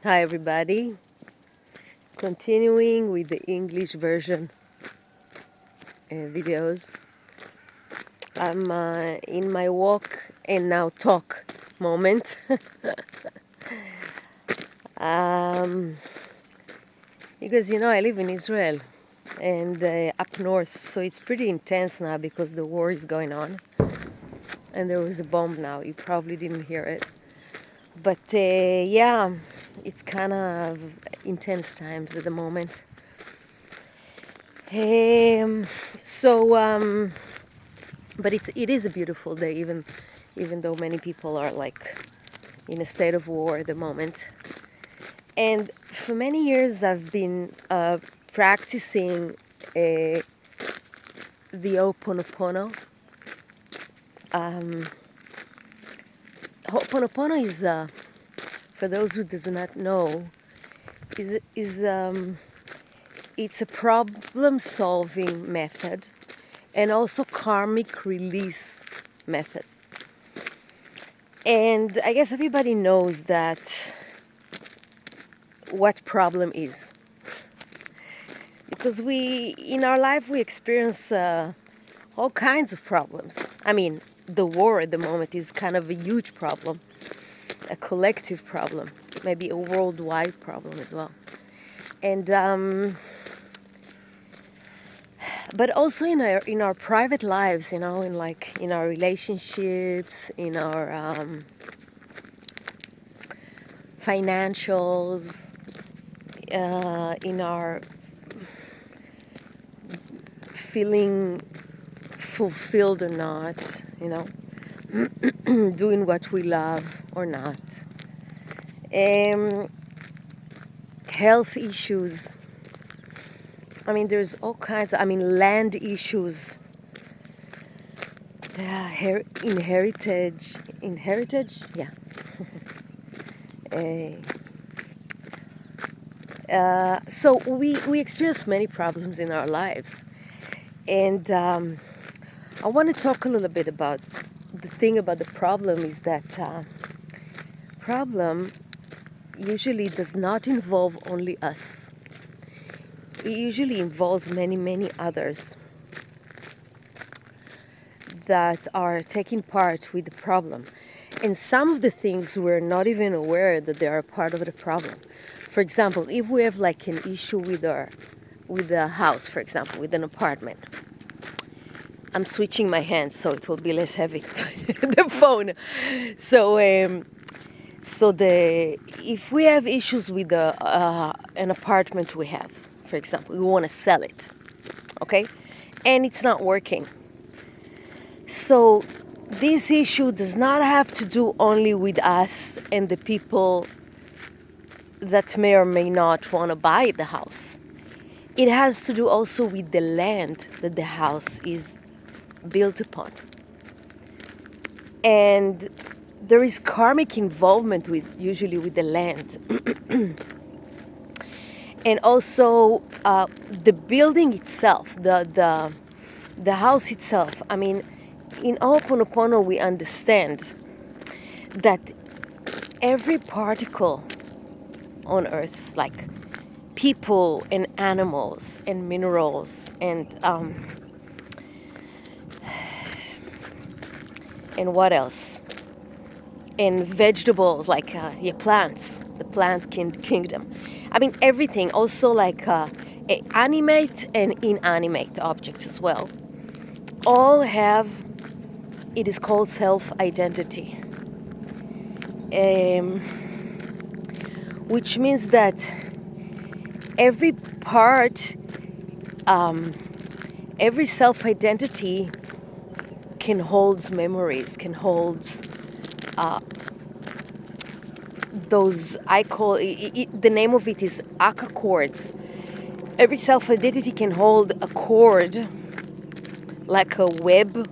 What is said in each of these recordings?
Hi, everybody. Continuing with the English version videos. I'm in my walk and now talk moment. um, because, I live in Israel and up north, so it's pretty intense now because the war is going on. And there was a bomb now. You probably didn't hear it. But yeah, it's kind of intense times at the moment. Um, so, but it is a beautiful day, even though many people are like in a state of war at the moment. And for many years, I've been practicing the Ho'oponopono. Ho'oponopono is, for those who does not know, is it's a problem-solving method and also karmic release method. And I guess everybody knows that what problem is. Because in our life, we experience all kinds of problems. I mean, the war at the moment is kind of a huge problem, a collective problem, maybe a worldwide problem as well. And but also in our private lives, in our relationships, in our financials, in our feeling fulfilled or not, doing what we love or not. Health issues. I mean, there's all kinds. Land issues. Inheritage. Yeah. So we experience many problems in our lives. And I want to talk a little bit about the thing about the problem is that problem usually does not involve only us. It usually involves many, many others that are taking part with the problem. And some of the things we're not even aware that they are part of the problem. For example, if we have like an issue with the house, for example, with an apartment. I'm switching my hands so it will be less heavy, the phone. So if we have issues with an apartment we have, for example, we want to sell it, okay, and it's not working. So this issue does not have to do only with us and the people that may or may not want to buy the house. It has to do also with the land that the house is built upon. And there is karmic involvement usually with the land. And also the building itself, the house itself. I mean, in Ho'oponopono we understand that every particle on earth, like people and animals and minerals and what else? And vegetables, like plants, the plant kingdom. I mean, everything, also like animate and inanimate objects as well, all have, it is called self-identity. Which means that every part, every self-identity can hold memories, can hold those, I call it, the name of it is Aka chords. Every self-identity can hold a chord, like a web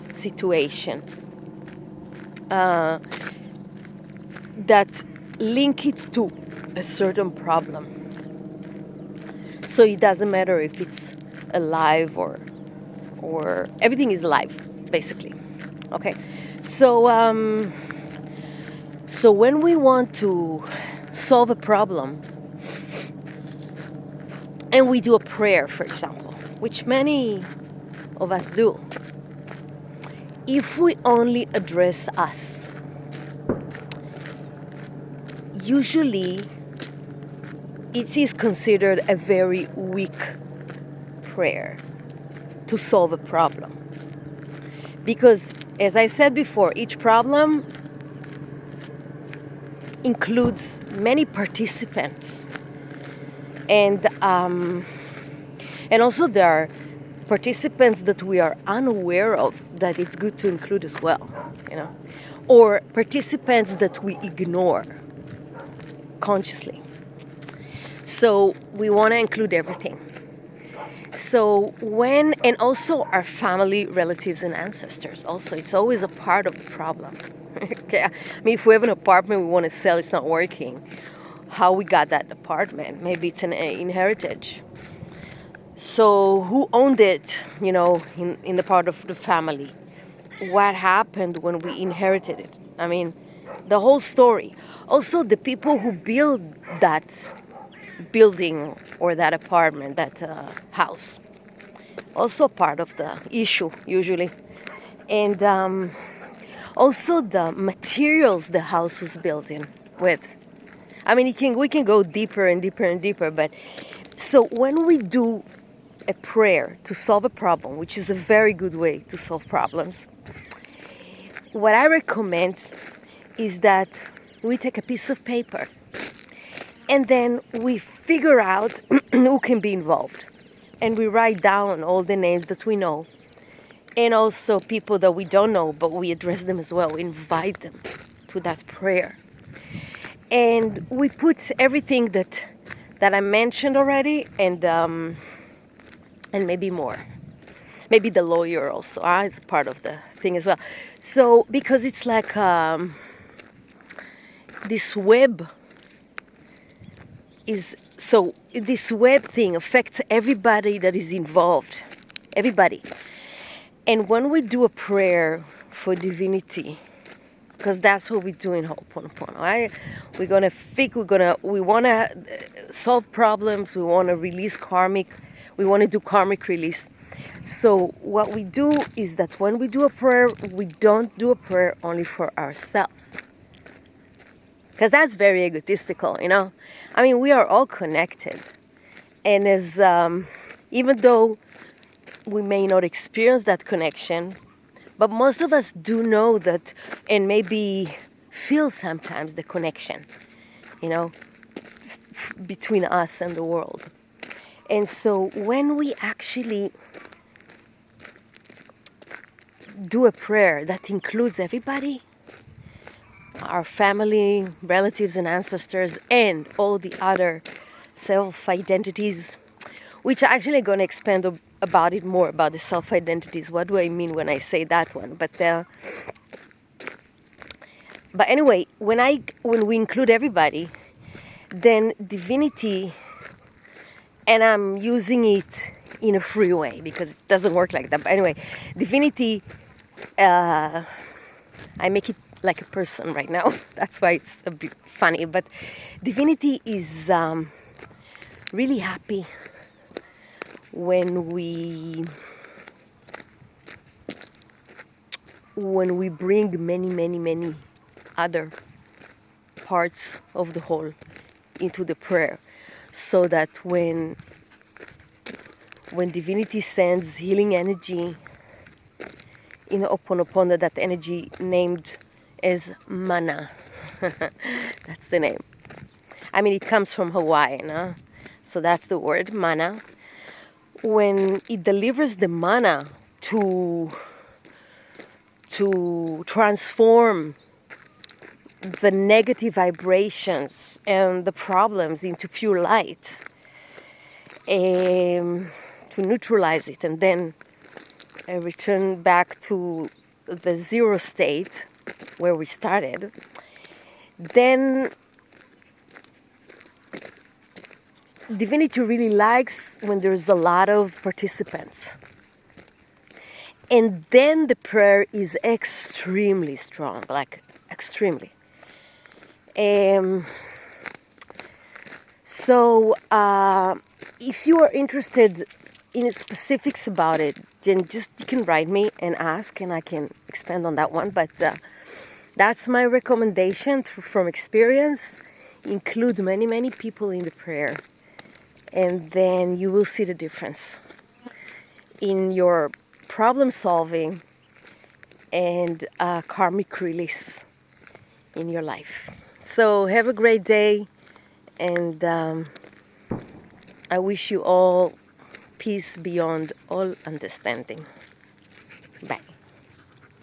situation, that link it to a certain problem. So it doesn't matter if it's alive or everything is alive, basically. Okay, so so when we want to solve a problem and we do a prayer, for example, which many of us do, if we only address us, usually it is considered a very weak prayer to solve a problem. Because, as I said before, each problem includes many participants. And also there are participants that we are unaware of that it's good to include as well, or participants that we ignore consciously. So we want to include everything. So and also our family, relatives, and ancestors also, it's always a part of the problem. Okay. I mean, if we have an apartment we want to sell, it's not working. How we got that apartment? Maybe it's an inheritance. So who owned it, in the part of the family? What happened when we inherited it? I mean, the whole story. Also, the people who build that building or that apartment, that house, also part of the issue usually. And also the materials the house was built in with. I mean, we can go deeper and deeper and deeper, but so when we do a prayer to solve a problem, which is a very good way to solve problems, what I recommend is that we take a piece of paper and then we figure out who can be involved. And we write down all the names that we know. And also people that we don't know, but we address them as well. We invite them to that prayer. And we put everything that I mentioned already, and maybe more. Maybe the lawyer also is part of the thing as well. So, because it's like this web this web thing affects everybody that is involved. Everybody. And when we do a prayer for divinity, because that's what we do in Ho'oponopono, right? We want to solve problems, we want to release we want to do karmic release. So what we do is that when we do a prayer, we don't do a prayer only for ourselves. Because that's very egotistical, I mean, we are all connected. And as even though we may not experience that connection, but most of us do know that, and maybe feel sometimes the connection, between us and the world. And so when we actually do a prayer that includes everybody, our family, relatives, and ancestors, and all the other self-identities, which I'm actually going to expand about it more, about the self-identities. What do I mean when I say that one? But anyway, when we include everybody, then divinity, and I'm using it in a free way because it doesn't work like that. But anyway, divinity, I make it like a person right now. That's why it's a bit funny. But divinity is really happy when we bring many other parts of the whole into the prayer, so that when divinity sends healing energy in Ho'oponopono, that energy named as mana. That's the name. I mean, it comes from Hawaii, no? So that's the word, mana. When it delivers the mana to transform the negative vibrations and the problems into pure light, to neutralize it and then return back to the zero state where we started, then divinity really likes when there's a lot of participants. And then the prayer is extremely strong, like extremely. So if you are interested in specifics about it, then just you can write me and ask, and I can expand on that one. But that's my recommendation from experience. Include many, many people in the prayer, and then you will see the difference in your problem solving and karmic release in your life. So have a great day, and I wish you all peace beyond all understanding. Bye.